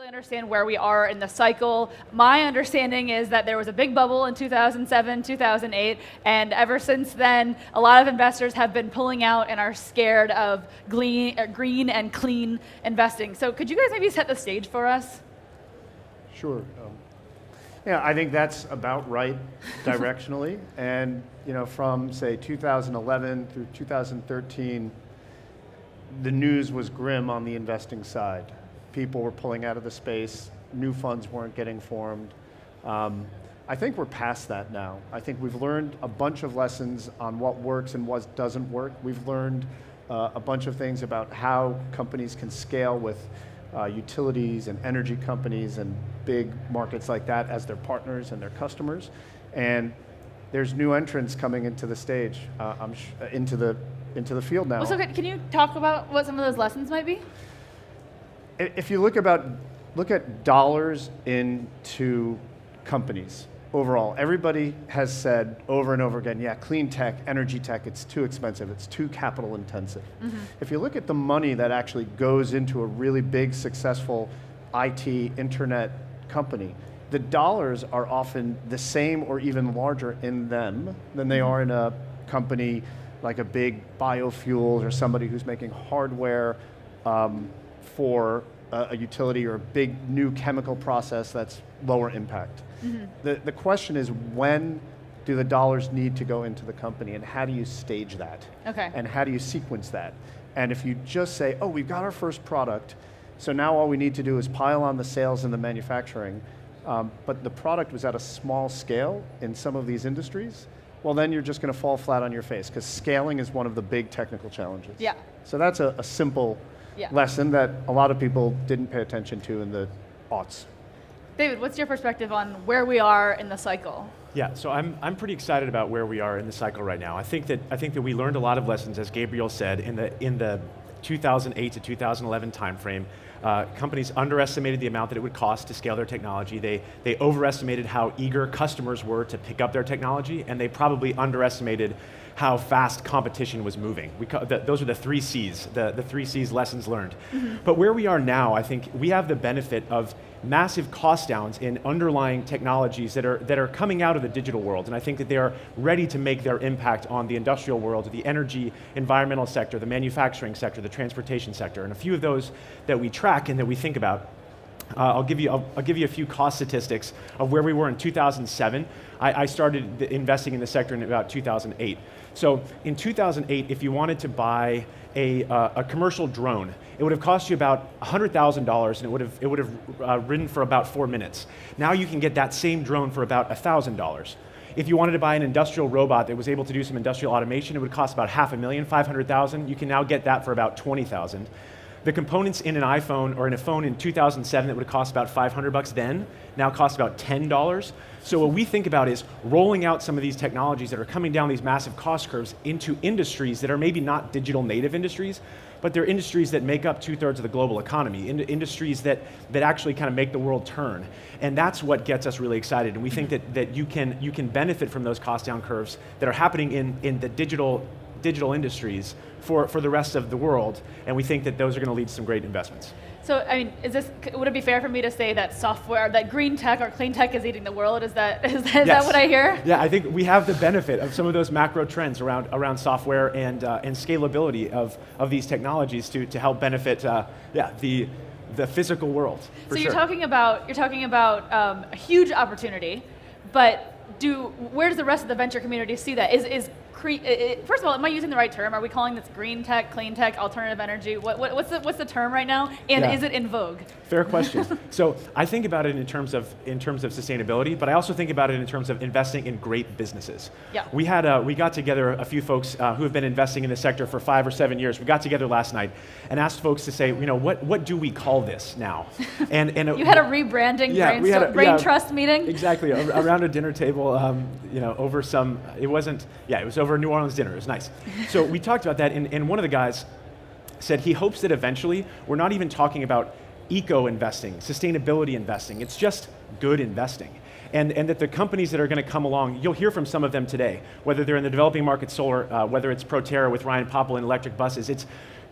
really understand where we are in the cycle. My understanding is that there was a big bubble in 2007, 2008, and ever since then, a lot of investors have been pulling out and are scared of green and clean investing. So could you guys maybe set the stage for us? Sure. Yeah, I think that's about right directionally. And from say 2011 through 2013, the news was grim on the investing side. People were pulling out of the space. New funds weren't getting formed. I think we're past that now. I think we've learned a bunch of lessons on what works and what doesn't work. We've learned a bunch of things about how companies can scale with utilities and energy companies and big markets like that as their partners and their customers. And there's new entrants coming into the stage, into the field now. Well, so can you talk about what some of those lessons might be? If you look at dollars into companies overall, everybody has said over and over again, yeah, clean tech, energy tech, it's too expensive, it's too capital intensive. Mm-hmm. If you look at the money that actually goes into a really big, successful IT, internet company, the dollars are often the same or even larger in them than they are in a company like a big biofuels or somebody who's making hardware for a utility or a big new chemical process that's lower impact. Mm-hmm. The question is, when do the dollars need to go into the company, and how do you stage that? Okay. And how do you sequence that? And if you just say, oh, we've got our first product, so now all we need to do is pile on the sales and the manufacturing, but the product was at a small scale in some of these industries, well, then you're just going to fall flat on your face, because scaling is one of the big technical challenges. Yeah. So that's a simple lesson that a lot of people didn't pay attention to in the aughts. David, what's your perspective on where we are in the cycle? Yeah, so I'm pretty excited about where we are in the cycle right now. I think that we learned a lot of lessons, as Gabriel said, in the 2008 to 2011 timeframe. Companies underestimated the amount that it would cost to scale their technology. They overestimated how eager customers were to pick up their technology, and they probably underestimated how fast competition was moving. Those are the three C's, the three C's lessons learned. Mm-hmm. But where we are now, I think we have the benefit of massive cost downs in underlying technologies that are coming out of the digital world, and I think that they are ready to make their impact on the industrial world, the energy, environmental sector, the manufacturing sector, the transportation sector, and a few of those that we track and that we think about. I'll give you a few cost statistics of where we were in 2007. I started investing in the sector in about 2008. So in 2008, if you wanted to buy a commercial drone, it would have cost you about $100,000, and it would have ridden for about 4 minutes. Now you can get that same drone for about $1,000. If you wanted to buy an industrial robot that was able to do some industrial automation, it would cost about $500,000, $500,000. You can now get that for about $20,000. The components in an iPhone or in a phone in 2007 that would have cost about $500 then, now cost about $10. So what we think about is rolling out some of these technologies that are coming down these massive cost curves into industries that are maybe not digital native industries, but they're industries that make up 2/3 of the global economy, industries that actually kind of make the world turn. And that's what gets us really excited. And we think that you can benefit from those cost down curves that are happening in the digital industries for the rest of the world, and we think that those are going to lead to some great investments. So, I mean, would it be fair for me to say that software, that green tech or clean tech is eating the world? Is that that what I hear? Yeah, I think we have the benefit of some of those macro trends around software and scalability of these technologies to help benefit the physical world. So you're talking about a huge opportunity, but where does the rest of the venture community see that? First of all, am I using the right term? Are we calling this green tech, clean tech, alternative energy? What's the term right now? And is it in vogue? Fair question. So I think about it in terms of sustainability, but I also think about it in terms of investing in great businesses. Yeah. We got together a few folks who have been investing in the sector for 5 or 7 years. We got together last night and asked folks to say, what do we call this now? And you had a rebranding brain trust meeting. Exactly, around a dinner table, over some. It was over a New Orleans dinner. It was nice. So we talked about that, and one of the guys said he hopes that eventually we're not even talking about eco-investing, sustainability investing. It's just good investing. And that the companies that are going to come along, you'll hear from some of them today, whether they're in the developing market solar, whether it's Proterra with Ryan Popple and electric buses, it's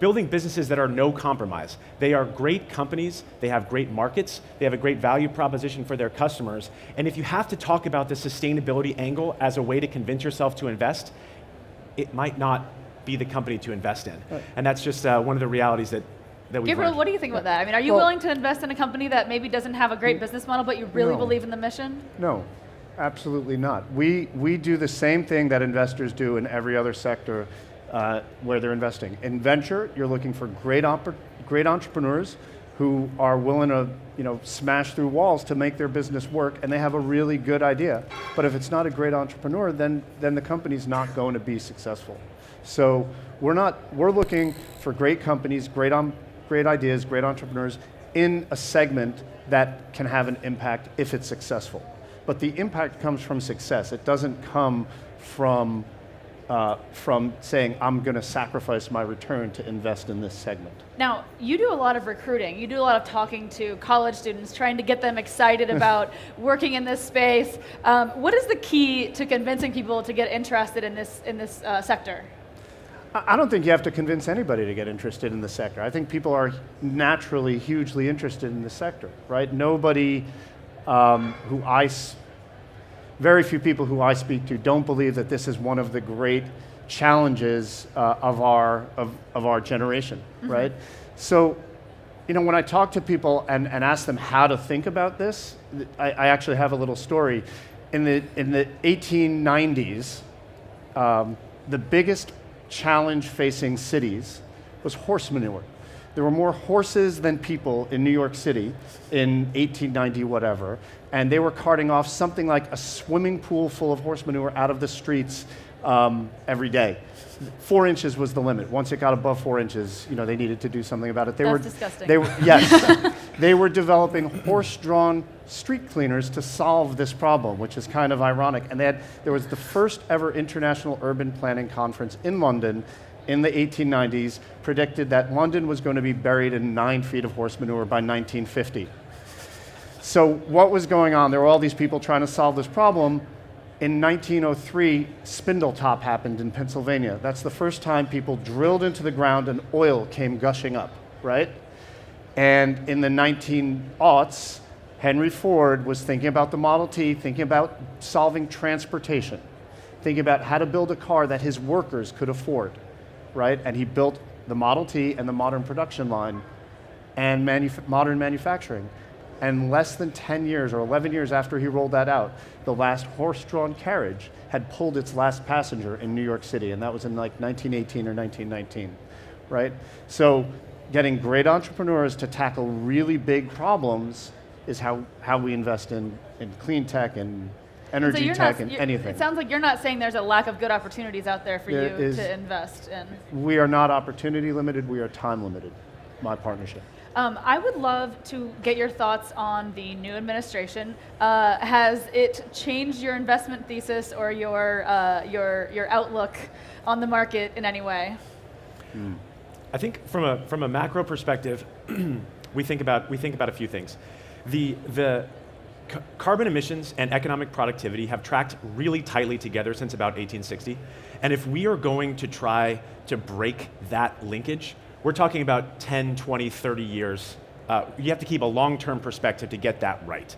building businesses that are no compromise. They are great companies, they have great markets, they have a great value proposition for their customers, and if you have to talk about the sustainability angle as a way to convince yourself to invest, it might not be the company to invest in. Right. And that's just one of the realities that we've Gabriel, learned. what do you think about that? I mean, are you willing to invest in a company that maybe doesn't have a great business model, but you really believe in the mission? No, absolutely not. We do the same thing that investors do in every other sector where they're investing. In venture, you're looking for great entrepreneurs who are willing to smash through walls to make their business work, and they have a really good idea. But if it's not a great entrepreneur, then the company's not going to be successful. So we're looking for great companies, great ideas, great entrepreneurs in a segment that can have an impact if it's successful. But the impact comes from success. It doesn't come from saying, I'm going to sacrifice my return to invest in this segment. Now, you do a lot of recruiting. You do a lot of talking to college students, trying to get them excited about working in this space. What is the key to convincing people to get interested in this sector? I don't think you have to convince anybody to get interested in the sector. I think people are naturally hugely interested in the sector, right? Very few people who I speak to don't believe that this is one of the great challenges of our generation, right? So, when I talk to people and ask them how to think about this, I actually have a little story. In the 1890s, the biggest challenge facing cities was horse manure. There were more horses than people in New York City in 1890 whatever, and they were carting off something like a swimming pool full of horse manure out of the streets every day. 4 inches was the limit. Once it got above 4 inches, they needed to do something about it. That's disgusting. Yes, they were developing horse-drawn street cleaners to solve this problem, which is kind of ironic. And there was the first ever International Urban Planning Conference in London in the 1890s, predicted that London was going to be buried in 9 feet of horse manure by 1950. So what was going on? There were all these people trying to solve this problem. In 1903, Spindletop happened in Pennsylvania. That's the first time people drilled into the ground and oil came gushing up, right? And in the 1900s, Henry Ford was thinking about the Model T, thinking about solving transportation, thinking about how to build a car that his workers could afford, right? And he built the Model T and the modern production line and modern manufacturing. And less than 10 years or 11 years after he rolled that out, the last horse-drawn carriage had pulled its last passenger in New York City, and that was in like 1918 or 1919, right? So getting great entrepreneurs to tackle really big problems is how we invest in clean tech and energy tech and anything. It sounds like you're not saying there's a lack of good opportunities out there for you to invest in. We are not opportunity limited, we are time limited, my partnership. I would love to get your thoughts on the new administration. Has it changed your investment thesis or your outlook on the market in any way? I think from a macro perspective, we think about a few things. The carbon emissions and economic productivity have tracked really tightly together since about 1860, and if we are going to try to break that linkage, we're talking about 10, 20, 30 years. You have to keep a long-term perspective to get that right.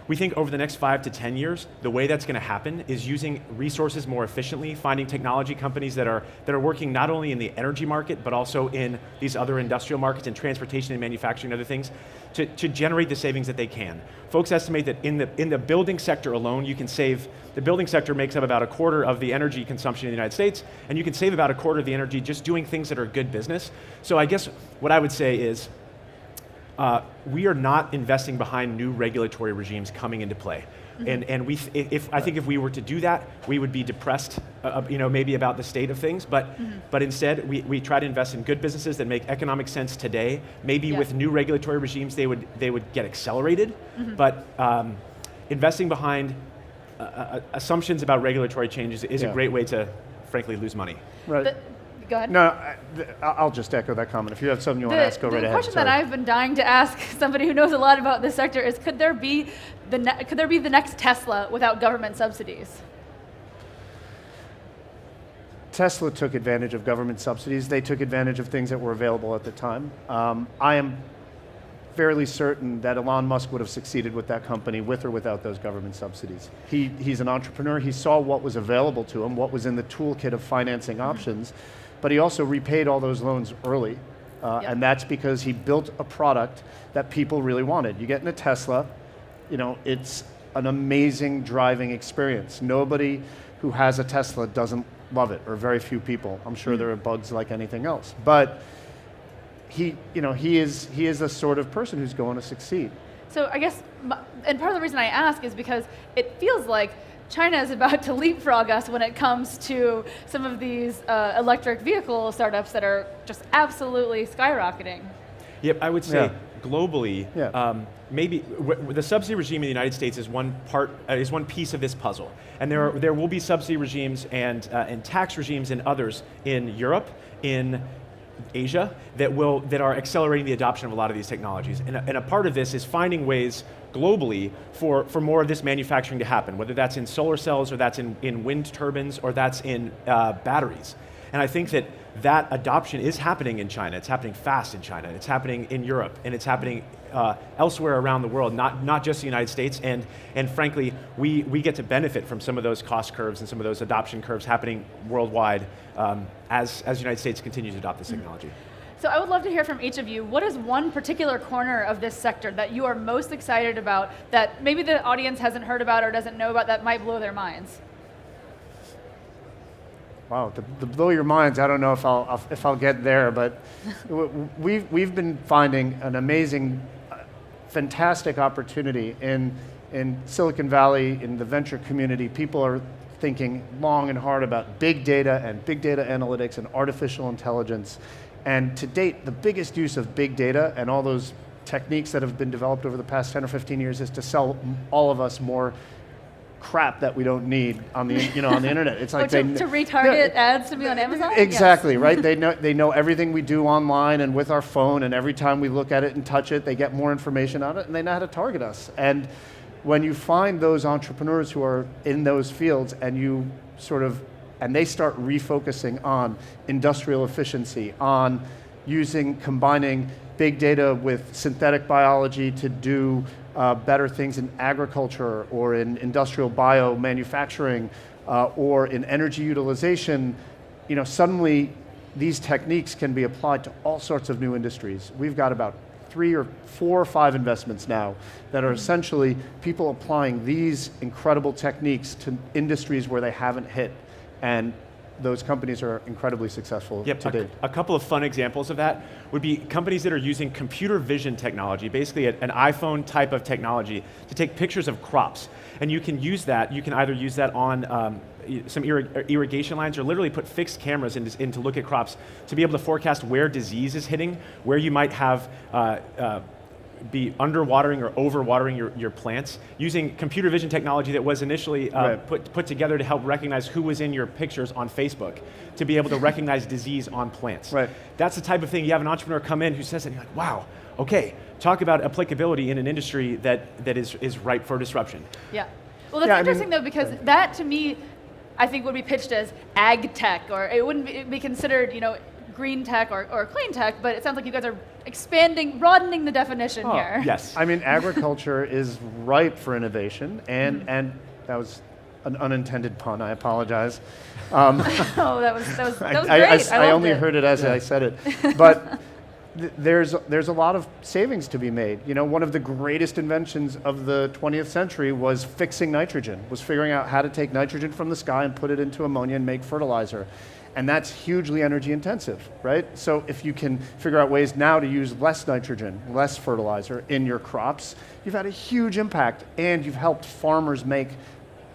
We think over the next 5 to 10 years, the way that's going to happen is using resources more efficiently, finding technology companies that are working not only in the energy market, but also in these other industrial markets in transportation and manufacturing and other things, to generate the savings that they can. Folks estimate that in the building sector alone, the building sector makes up about 1/4 of the energy consumption in the United States, and you can save about 1/4 of the energy just doing things that are good business. So I guess what I would say is, we are not investing behind new regulatory regimes coming into play. And I think if we were to do that, we would be depressed, maybe about the state of things. But instead, we try to invest in good businesses that make economic sense today. Maybe with new regulatory regimes, they would get accelerated. But investing behind assumptions about regulatory changes is a great way to, frankly, lose money. Right. Go ahead. No, I'll just echo that comment. If you have something you want to ask, go right ahead. The question that I've been dying to ask somebody who knows a lot about this sector is, could there be the next Tesla without government subsidies? Tesla took advantage of government subsidies. They took advantage of things that were available at the time. I am fairly certain that Elon Musk would have succeeded with that company with or without those government subsidies. He's an entrepreneur. He saw what was available to him, what was in the toolkit of financing options, but he also repaid all those loans early. And that's because he built a product that people really wanted. You get in a Tesla, it's an amazing driving experience. Nobody who has a Tesla doesn't love it, or very few people. I'm sure there are bugs like anything else. But he is the sort of person who's going to succeed. So I guess, and part of the reason I ask is because it feels like China is about to leapfrog us when it comes to some of these electric vehicle startups that are just absolutely skyrocketing. Yep, I would say globally, maybe the subsidy regime in the United States is one piece of this puzzle, and there will be subsidy regimes and tax regimes and others in Europe, in Asia, that are accelerating the adoption of a lot of these technologies. And a part of this is finding ways globally for more of this manufacturing to happen, whether that's in solar cells or that's in wind turbines or that's in batteries. And I think that adoption is happening in China. It's happening fast in China. It's happening in Europe, and it's happening elsewhere around the world, not just the United States. And frankly, we get to benefit from some of those cost curves and some of those adoption curves happening worldwide as the United States continues to adopt this technology. So I would love to hear from each of you. What is one particular corner of this sector that you are most excited about that maybe the audience hasn't heard about or doesn't know about that might blow their minds? Wow, to blow your minds, I don't know if I'll get there, but we've been finding an amazing, fantastic opportunity in Silicon Valley, in the venture community. People are thinking long and hard about big data and big data analytics and artificial intelligence. And to date, the biggest use of big data and all those techniques that have been developed over the past 10 or 15 years is to sell all of us more crap that we don't need on the on the internet. It's like to retarget ads to be on Amazon. Exactly, yes. Right. They know everything we do online and with our phone, and every time we look at it and touch it, they get more information on it, and they know how to target us. And when you find those entrepreneurs who are in those fields, and they start refocusing on industrial efficiency, on combining big data with synthetic biology to do better things in agriculture or in industrial biomanufacturing or in energy utilization, suddenly these techniques can be applied to all sorts of new industries. We've got about 3 or 4 or 5 investments now that are essentially people applying these incredible techniques to industries where they haven't hit. And those companies are incredibly successful to date. A couple of fun examples of that would be companies that are using computer vision technology, basically an iPhone type of technology, to take pictures of crops. And you can use that, you can either use that on some irrigation lines, or literally put fixed cameras in to look at crops to be able to forecast where disease is hitting, where you might have be underwatering or overwatering your plants, using computer vision technology that was initially put together to help recognize who was in your pictures on Facebook, to be able to recognize disease on plants. Right. That's the type of thing you have an entrepreneur come in who says that, and you're like, wow, okay, talk about applicability in an industry that is ripe for disruption. Yeah. Well, that's interesting though, because that to me, I think would be pitched as ag tech, or it wouldn't be considered, green tech or clean tech, but it sounds like you guys are broadening the definition here. Yes. I mean, agriculture is ripe for innovation, and that was an unintended pun. I apologize. Oh, that was great. I only heard it as I said it, but there's a lot of savings to be made. One of the greatest inventions of the 20th century was fixing nitrogen, was figuring out how to take nitrogen from the sky and put it into ammonia and make fertilizer. And that's hugely energy intensive, right? So if you can figure out ways now to use less nitrogen, less fertilizer in your crops, you've had a huge impact, and you've helped farmers make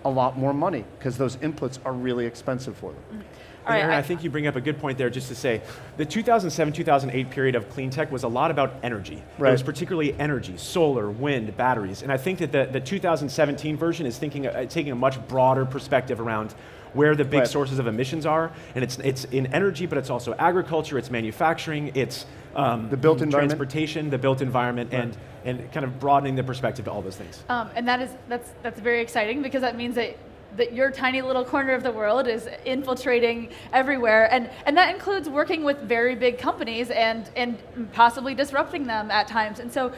a lot more money because those inputs are really expensive for them. And Erin, I think you bring up a good point there, just to say the 2007-2008 period of clean tech was a lot about energy. Right. It was particularly energy, solar, wind, batteries. And I think that the 2017 version is taking a much broader perspective around where the big sources of emissions are. And it's in energy, but it's also agriculture, it's manufacturing, it's the built environment, transportation, the built environment, and kind of broadening the perspective to all those things. And that's very exciting, because that means that that your tiny little corner of the world is infiltrating everywhere, and that includes working with very big companies and possibly disrupting them at times. And so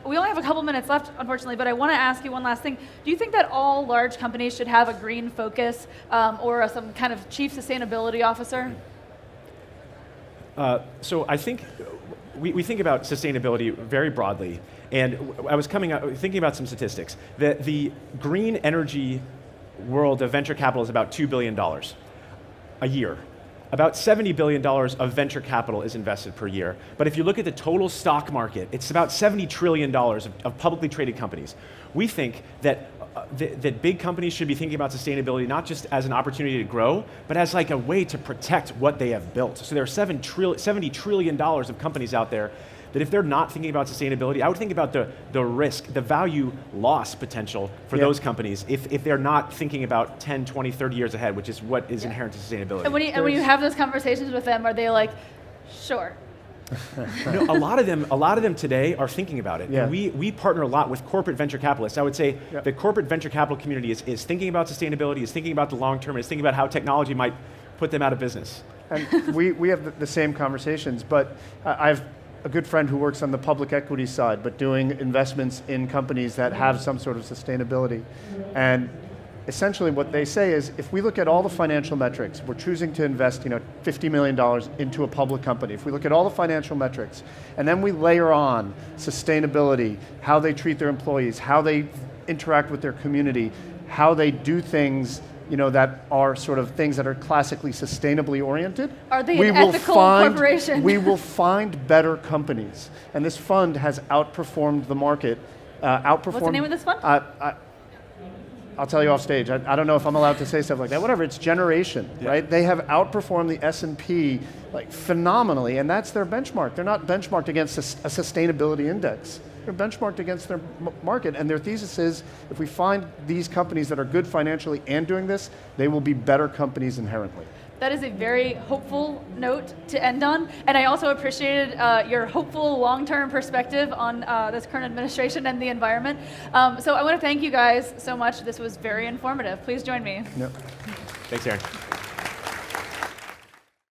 we only have a couple minutes left, unfortunately, but I want to ask you one last thing. Do you think that all large companies should have a green focus or some kind of chief sustainability officer? So I think we think about sustainability very broadly, and I was thinking about some statistics. The green energy world of venture capital is about $2 billion a year. About $70 billion of venture capital is invested per year. But if you look at the total stock market, it's about $70 trillion of publicly traded companies. We think that that big companies should be thinking about sustainability not just as an opportunity to grow, but as like a way to protect what they have built. So there are $70 trillion of companies out there that if they're not thinking about sustainability, I would think about the risk, the value loss potential for those companies if they're not thinking about 10, 20, 30 years ahead, which is what is inherent to sustainability. And when you have those conversations with them, are they like, sure? No, a lot of them today are thinking about it. Yeah. And we partner a lot with corporate venture capitalists. I would say the corporate venture capital community is thinking about sustainability, is thinking about the long term, is thinking about how technology might put them out of business. And we have the same conversations, but I have a good friend who works on the public equity side, but doing investments in companies that have some sort of sustainability. And essentially what they say is, if we look at all the financial metrics, we're choosing to invest $50 million into a public company. If we look at all the financial metrics, and then we layer on sustainability, how they treat their employees, how they interact with their community, how they do things that are sort of things that are classically sustainably oriented. Are they an ethical corporation? We will find better companies. And this fund has outperformed the market. What's the name of this fund? I'll tell you off stage. I don't know if I'm allowed to say stuff like that. Whatever, it's Generation, right? They have outperformed the S&P like phenomenally, and that's their benchmark. They're not benchmarked against a sustainability index. They're benchmarked against their market, and their thesis is, if we find these companies that are good financially and doing this, they will be better companies inherently. That is a very hopeful note to end on, and I also appreciated your hopeful long-term perspective on this current administration and the environment. So I want to thank you guys so much. This was very informative. Please join me. Yep. Thanks, Erin.